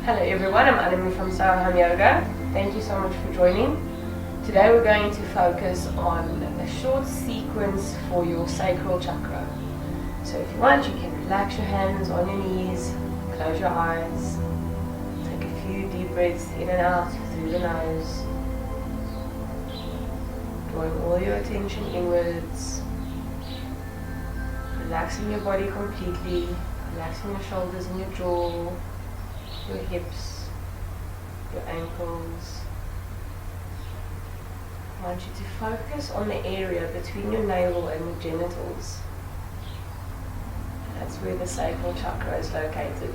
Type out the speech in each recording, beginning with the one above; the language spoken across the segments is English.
Hello everyone, I'm Anami from Sacral Yoga. Thank you so much for joining. Today we're going to focus on a short sequence for your sacral chakra. So if you want, you can relax your hands on your knees, close your eyes, take a few deep breaths in and out through the nose, drawing all your attention inwards, relaxing your body completely, relaxing your shoulders and your jaw, your hips, your ankles. I want you to focus on the area between your navel and your genitals. That's where the sacral chakra is located.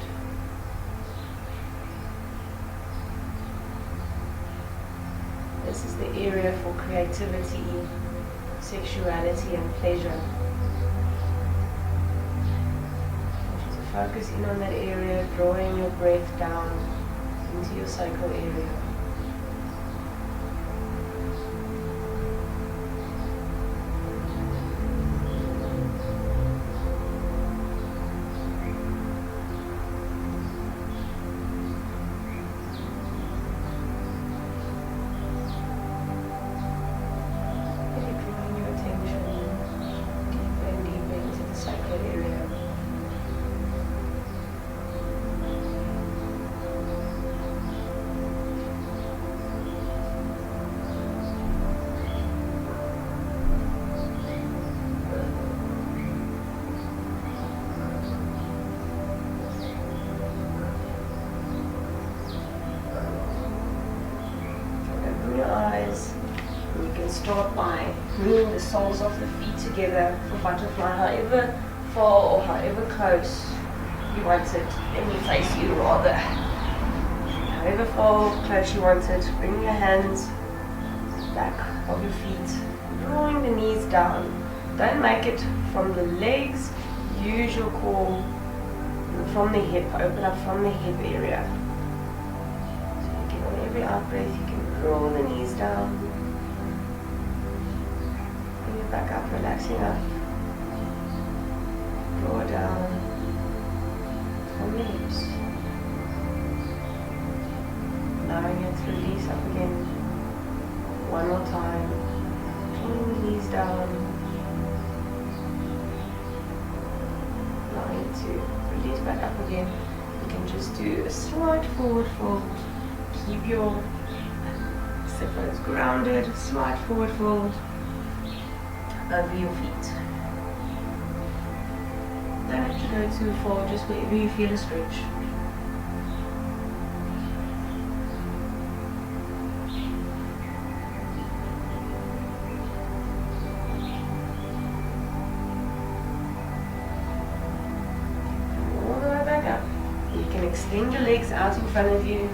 This is the area for creativity, sexuality and pleasure. Focus in on that area, drawing your breath down into your sacral area. Really drawing your attention deeper and deeper into the sacral area. Eyes. You can start by moving the soles of the feet together for butterfly, however far or however close you want it. Let me face you rather. However far or close you want it, bring your hands back of your feet, drawing the knees down. Don't make it from the legs, use your core from the hip, open up from the hip area. So you can, on every out breath, you can draw the knees down, bring it back up, relaxing up, draw down from the hips, allowing it to release up again, one more time, drawing the knees down, allowing it to release back up again. You can just do a slight forward fold, keep your is grounded, slight forward fold over your feet. Don't have to go too far, just wherever you feel a stretch. All the way back up. You can extend your legs out in front of you.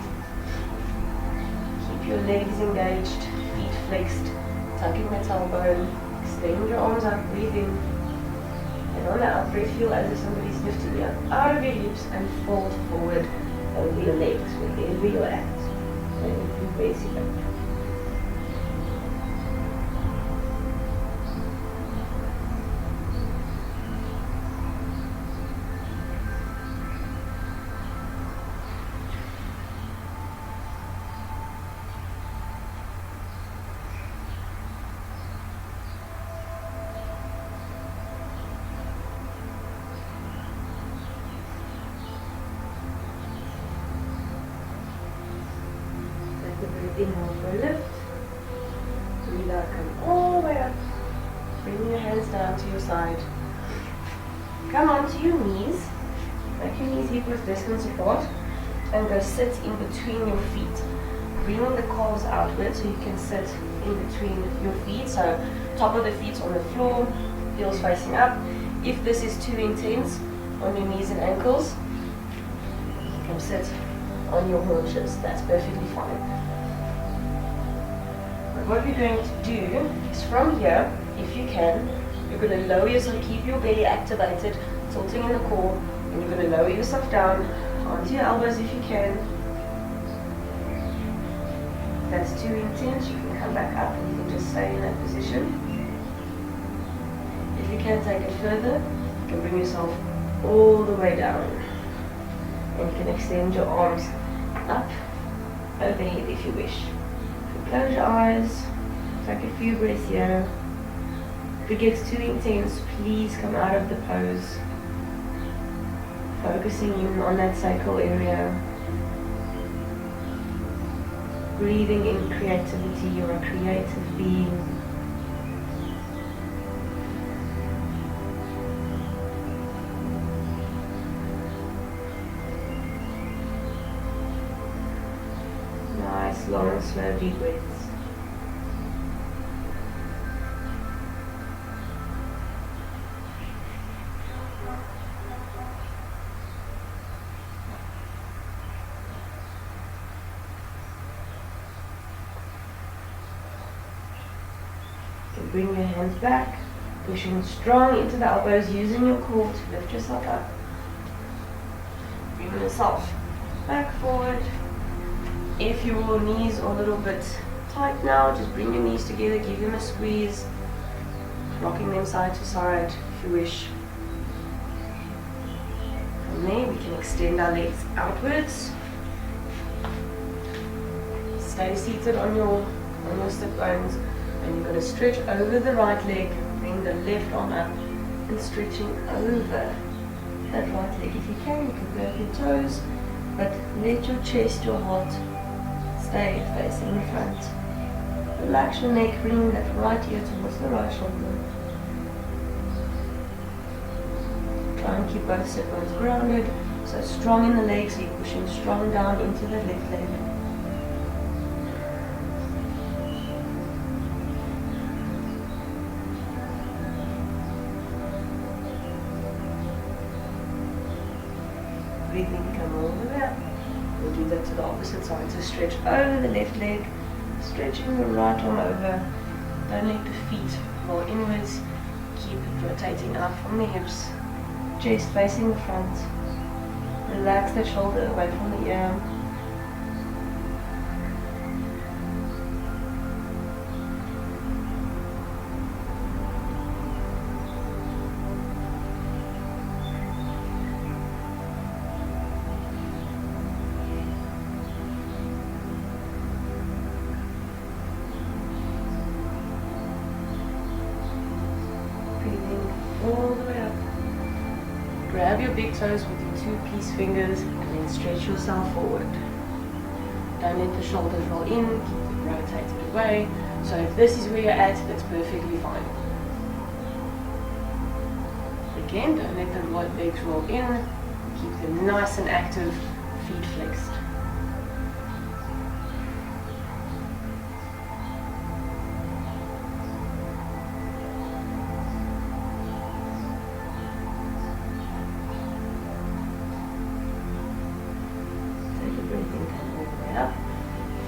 Your legs engaged, feet flexed, tucking the tailbone, extend your arms up, breathe in, and on the out breath feel as if somebody's lifting you up out of your hips and fold forward over your legs, wherever you're at, and if you brace it up. Inhale for a lift, breathe out, come all the way up, bring your hands down to your side, come onto your knees, make your knees hip width distance apart, and go sit in between your feet, bringing the calves outward so you can sit in between your feet, so top of the feet on the floor, heels facing up. If this is too intense on your knees and ankles, you can sit on your haunches, that's perfectly fine. What we're going to do is from here, if you can, you're going to lower yourself, keep your belly activated, tilting in the core, and you're going to lower yourself down onto your elbows if you can. If that's too intense, you can come back up and you can just stay in that position. If you can take it further, you can bring yourself all the way down. And you can extend your arms up, overhead if you wish. So close your eyes, take a few breaths here. If it gets too intense, please come out of the pose, focusing in on that sacral area. Breathing in creativity, you're a creative being. Nice, long, slow, deep breaths. Bring your hands back, pushing strong into the elbows, using your core to lift yourself up. Bring yourself back forward. If your knees are a little bit tight now, just bring your knees together, give them a squeeze, rocking them side to side if you wish. From there, we can extend our legs outwards. Stay seated on your sit bones. And you're going to stretch over the right leg, bring the left arm up, and stretching over that right leg. If you can grab your toes, but let your chest, your heart, stay facing the front. Relax your neck, bring that right ear towards the right shoulder. Try and keep both sit bones grounded, so strong in the legs, so you're pushing strong down into the left leg. Breathing, come all the way up. We'll do that to the opposite side. So stretch over the left leg, stretching the right arm over. Don't let the feet roll inwards. Keep it rotating out from the hips. Chest facing the front. Relax the shoulder away from the ear. All the way up. Grab your big toes with your two peace fingers and then stretch yourself forward. Don't let the shoulders roll in, keep it rotated away. So if this is where you're at, that's perfectly fine. Again, don't let the right legs roll in, keep them nice and active, feet flexed.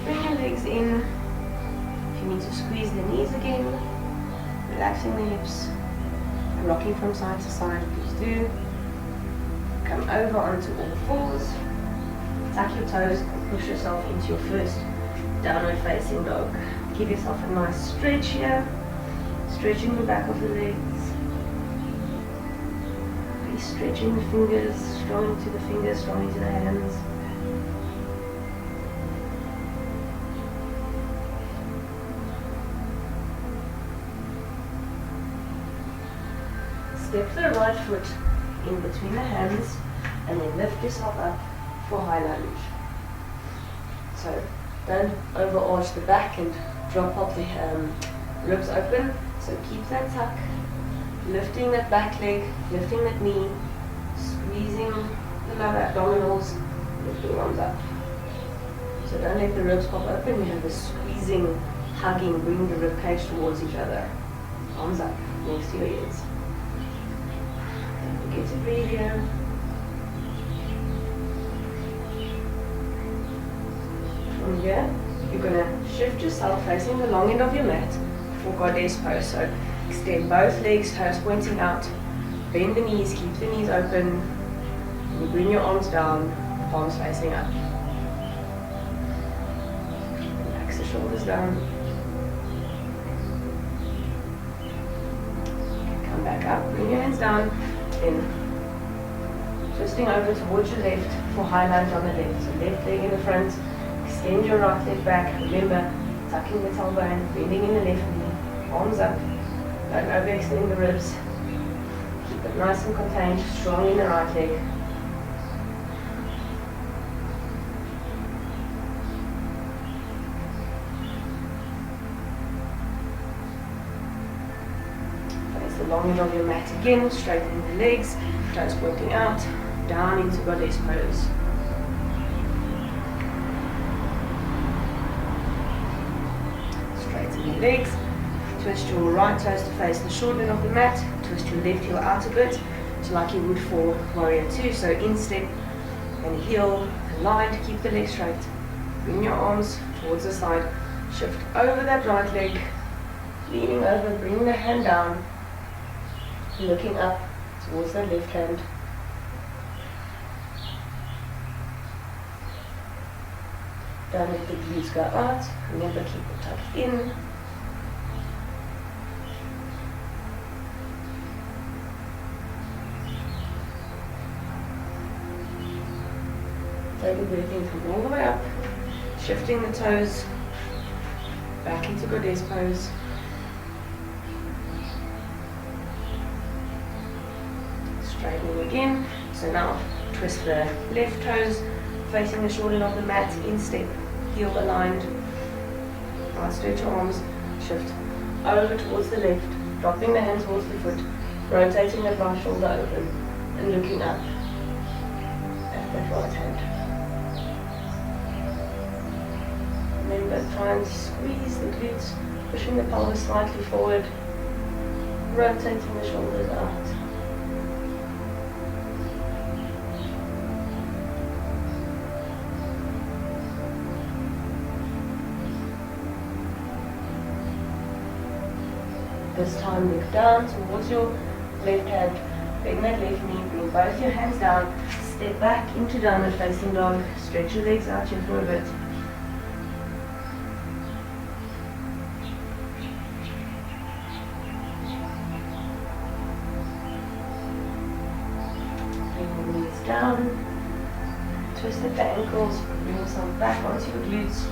Bring your legs in. If you need to squeeze the knees again, relaxing the hips, and rocking from side to side, please do. Come over onto all fours, tuck your toes and push yourself into your first downward facing dog. Give yourself a nice stretch here, stretching the back of the legs. Be stretching the fingers, strong into the fingers, strong into the hands. Step the right foot in between the hands and then lift yourself up for high lunge. So don't overarch the back and drop off the ribs open. So keep that tuck, lifting that back leg, lifting that knee, squeezing the lower abdominals, lift your arms up. So don't let the ribs pop open. You have this squeezing, hugging, bring the rib cage towards each other. Arms up next to your ears. Get to breathe here. From here, you're going to shift yourself facing the long end of your mat for goddess pose. So extend both legs, toes pointing out. Bend the knees, keep the knees open. And you bring your arms down, palms facing up. Relax the shoulders down. Come back up, bring your hands down. Then Twisting over towards your left for high lunge on the left. So left leg in the front, extend your right leg back. Remember, tucking the tailbone, bending in the left knee, arms up, don't overextend the ribs. Keep it nice and contained, strong in the right leg. Face the long edge of your mat again, straighten the legs, toes pointing out, down into goddess pose. Straighten your legs, twist your right toes to face the short end of the mat, twist your left heel out a bit, so like you would for warrior 2, so instep and heel aligned, keep the legs straight. Bring your arms towards the side, shift over that right leg, leaning over, bring the hand down, looking up towards that left hand. Don't let the glutes go out. Remember, keep it tucked in. Take a breath in from all the way up, shifting the toes back into goddess pose. Straightening again. So now twist the left toes, facing the short end of the mat, instep, heel aligned. Right, stretch your arms, shift over towards the left, dropping the hand towards the foot, rotating that right shoulder open, and looking up at that right hand. Remember, try and squeeze the glutes, pushing the pelvis slightly forward, rotating the shoulders out. This time look down towards your left hand, bend that left knee, bring both your hands down, step back into downward facing dog, stretch your legs out here for a bit. Bring the knees down, twist at the ankles, bring yourself back onto your glutes.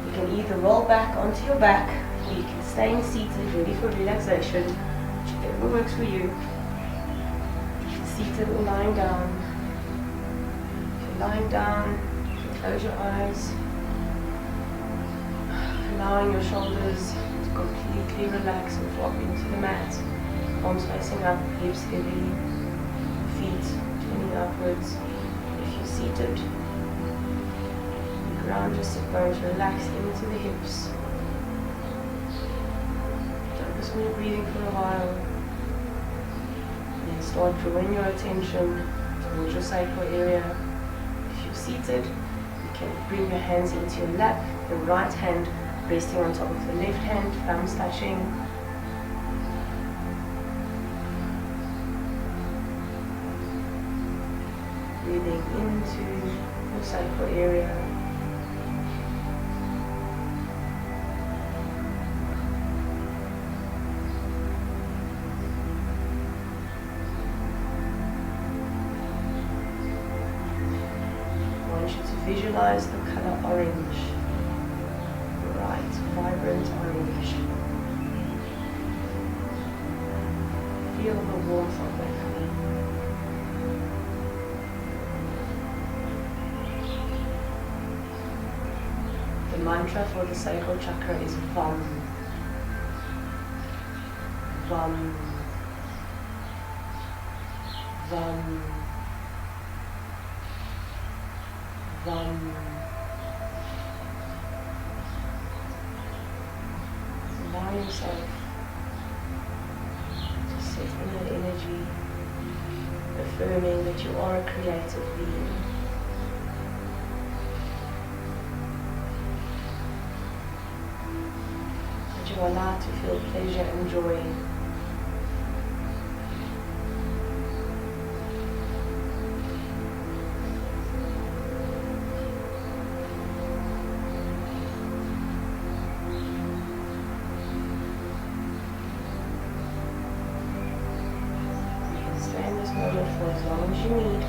You can either roll back onto your back, you can stay seated, ready for relaxation, whichever works for you. Seated or lying down. If you're lying down, you can close your eyes, allowing your shoulders to completely relax and flop into the mat. Arms facing up, hips heavy, feet turning upwards. If you're seated, you ground your sit bones, relax into the hips. On your breathing for a while, then start drawing your attention towards your sacral area. If you're seated, you can bring your hands into your lap, the right hand resting on top of the left hand, thumbs touching. Breathing into your sacral area. Visualize the color orange, bright, vibrant orange. Feel the warmth of that color. The mantra for the sacral chakra is Vam. Vam. Vam. Vam. Allow yourself to sit in that energy, affirming that you are a creative being. That you are allowed to feel pleasure and joy. For as long as you need,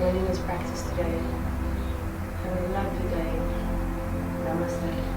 joining this practice today. Have a lovely day. Namaste.